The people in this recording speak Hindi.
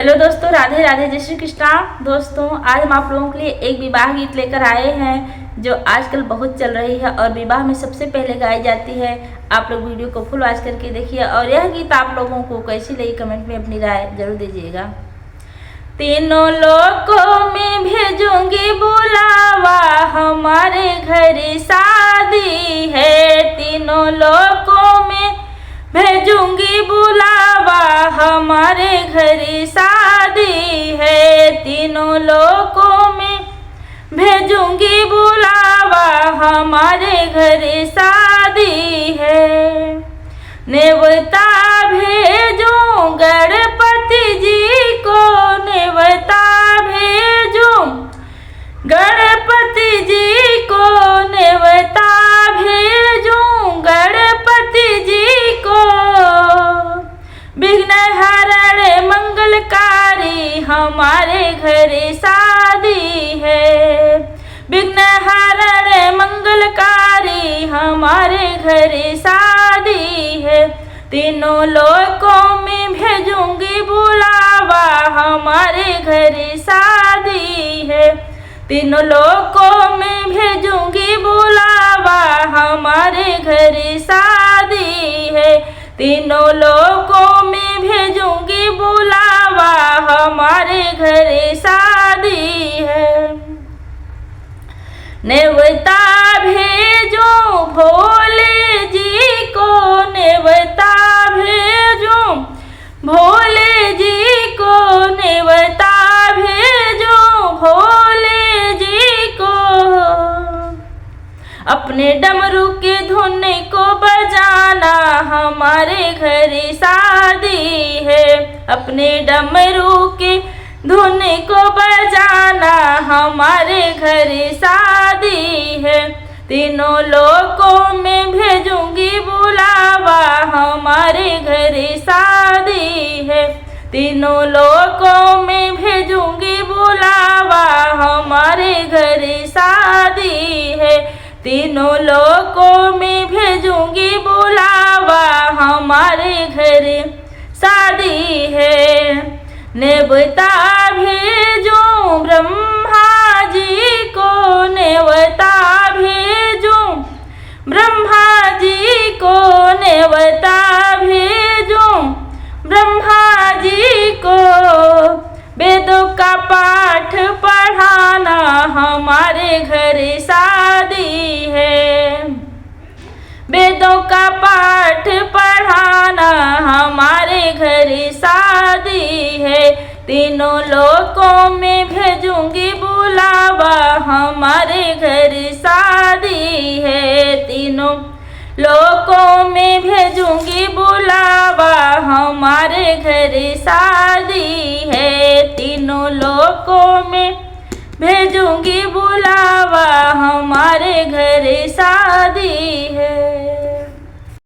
हेलो दोस्तों, राधे राधे, जय श्री कृष्णा। दोस्तों आज हम आप लोगों के लिए एक विवाह गीत लेकर आए हैं जो आजकल बहुत चल रही है और विवाह में सबसे पहले गाई जाती है। आप लोग वीडियो को फुल वॉच करके देखिए और यह गीत आप लोगों को कैसी लगी कमेंट में अपनी राय जरूर दीजिएगा। तीनों लोगों में भेजूंगी बुलावा, हमारे घर शादी है। तीनों लोगों में भेजूंगी बुलावा, हमारे घर शादी है। तीनों लोगों में भेजूंगी बुलावा, हमारे घर शादी है। नेवता भेजूं गणपति जी को, नेवता भेजूं गणपति जी को, नेवता भेजूं गणपति जी को। विघ्न हरण मंगलकारी, हमारे घर शादी है। विघ्न हरण मंगलकारी, हमारे घर शादी है। तीनों लोकों में भेजूंगी बुलावा, हमारे घर शादी है। तीनों लोकों में भेजूंगी बुलावा, हमारे घर शादी है। तीनों लोकों में भेजूंगी बुलावा, हमारे घर शादी है। नेवता भेजूं भोले जी को, नेवता भेजूं भोले जी को, नेवता भेजूं भोले जी को। अपने डमरू के धुन को बजाना, हमारे घर शादी है। अपने डमरू के धुन को बजाना, हमारे घर शादी है। तीनों लोकों में भेजूंगी बुलावा, हमारे घर शादी है। तीनों लोकों में भेजूंगी बुलावा, हमारे घर शादी है। तीनों लोकों में भेजूंगी बुलावा, हमारे घर शादी है। नेवता भेजूं ब्रह्मा जी को, नेवता भेजूं ब्रह्मा जी को, नेवता भेजूं ब्रह्मा जी को। वेदों का पाठ पढ़ाना, हमारे घर शादी है। वेदों का पाठ पढ़ाना, हमारे घर शादी है। तीनों लोकों में भेजूंगी बुलावा, हमारे घर शादी है। तीनों लोकों में भेजूंगी बुलावा, हमारे घर शादी है। तीनों लोकों में भेजूंगी बुलावा, हमारे घर शादी है।